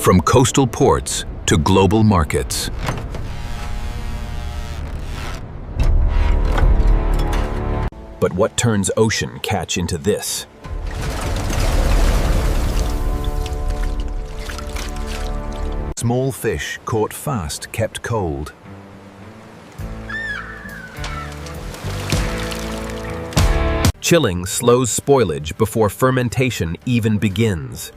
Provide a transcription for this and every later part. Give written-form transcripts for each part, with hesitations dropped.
from coastal ports to global markets. But what turns ocean catch into this? Small fish caught fast, kept cold. Chilling slows spoilage before fermentation even begins.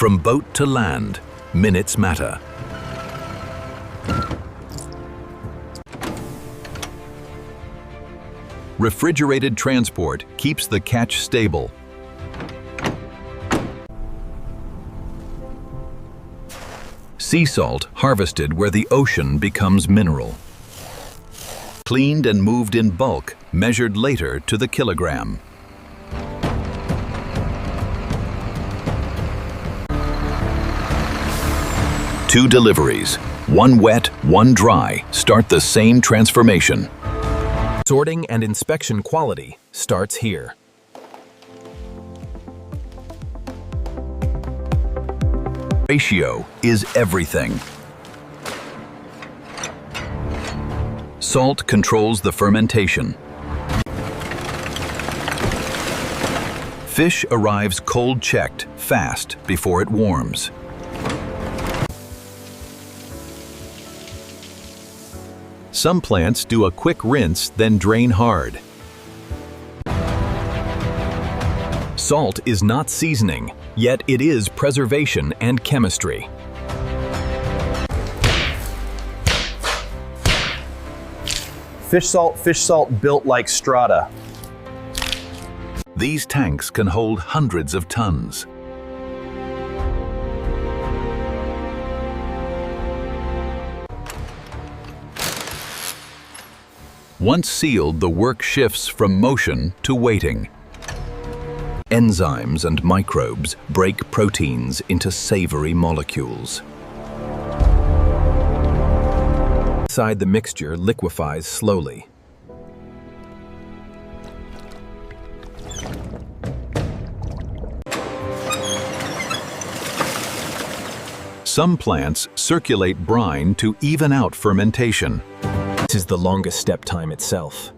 From boat to land, minutes matter. Refrigerated transport keeps the catch stable. Sea salt harvested where the ocean becomes mineral. Cleaned and moved in bulk, measured later to the kilogram. Two deliveries, one wet, one dry, start the same transformation. Sorting and inspection quality starts here. Ratio is everything. Salt controls the fermentation. Fish arrives cold-checked, fast, before it warms. Some plants do a quick rinse, then drain hard. Salt is not seasoning, yet it is preservation and chemistry. Fish salt built like strata. These tanks can hold hundreds of tons. Once sealed, the work shifts from motion to waiting. Enzymes and microbes break proteins into savory molecules. Inside the mixture liquefies slowly. Some plants circulate brine to even out fermentation. This is the longest step time itself.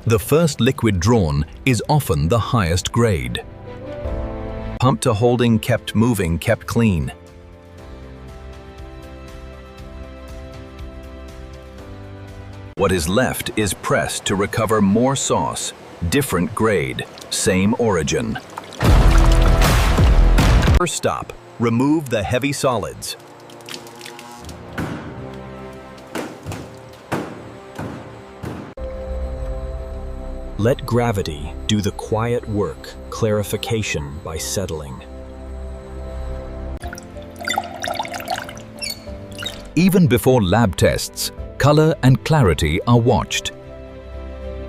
The first liquid drawn is often the highest grade. Pump to holding, kept moving, kept clean. What is left is pressed to recover more sauce, different grade, same origin. First stop, remove the heavy solids. Let gravity do the quiet work, clarification by settling. Even before lab tests, color and clarity are watched.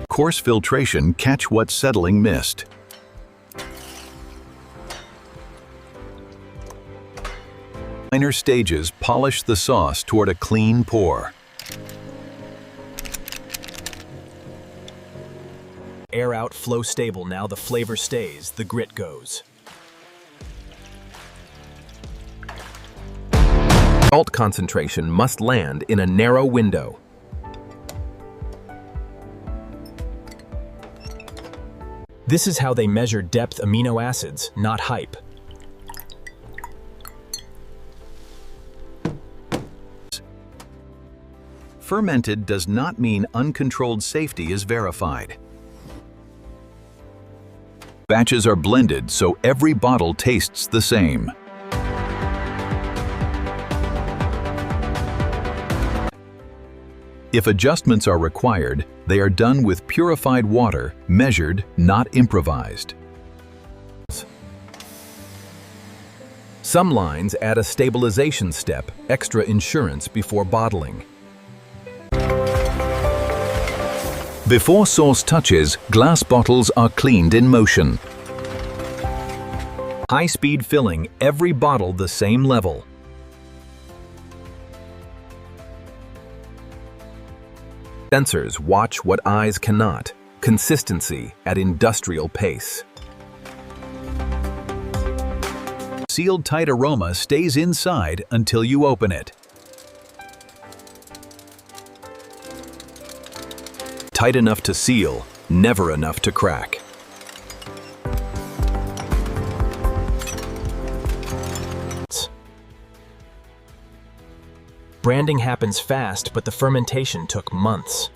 Coarse filtration catch what settling missed. Minor stages polish the sauce toward a clean pour. Air out, flow stable. Now the flavor stays, the grit goes. Salt concentration must land in a narrow window. This is how they measure depth amino acids, not hype. Fermented does not mean uncontrolled safety is verified. Batches are blended so every bottle tastes the same. If adjustments are required, they are done with purified water, measured, not improvised. Some lines add a stabilization step, extra insurance before bottling. Before sauce touches, glass bottles are cleaned in motion. High-speed filling, every bottle the same level. Sensors watch what eyes cannot. Consistency at industrial pace. Sealed tight aroma stays inside until you open it. Tight enough to seal, never enough to crack. Branding happens fast, but the fermentation took months.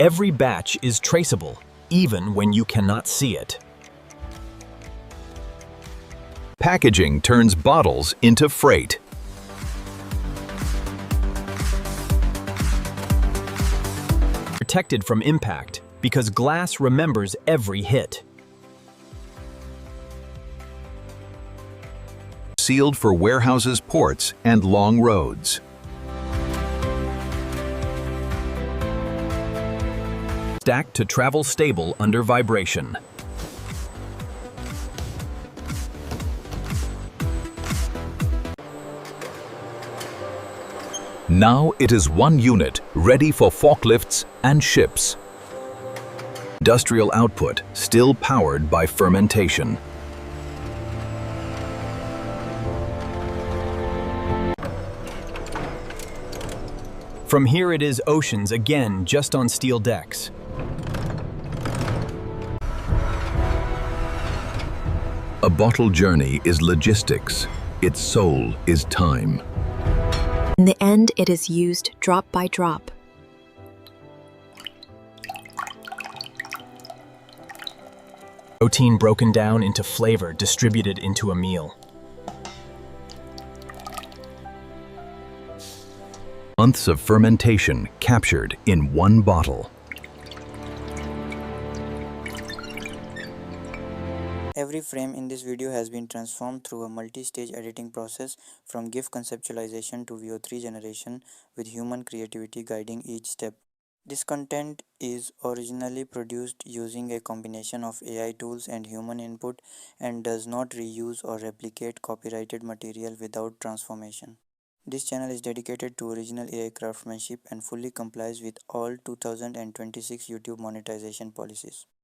Every batch is traceable, even when you cannot see it. Packaging turns bottles into freight. Protected from impact, because glass remembers every hit. Sealed for warehouses, ports, and long roads. Stacked to travel stable under vibration. Now it is one unit, ready for forklifts and ships. Industrial output still powered by fermentation. From here it is oceans again, just on steel decks. A bottle journey is logistics. Its soul is time. In the end, it is used drop by drop. Protein broken down into flavor, distributed into a meal. Months of fermentation captured in one bottle. Every frame in this video has been transformed through a multi-stage editing process from GIF conceptualization to VO3 generation, with human creativity guiding each step. This content is originally produced using a combination of AI tools and human input and does not reuse or replicate copyrighted material without transformation. This channel is dedicated to original AI craftsmanship and fully complies with all 2026 YouTube monetization policies.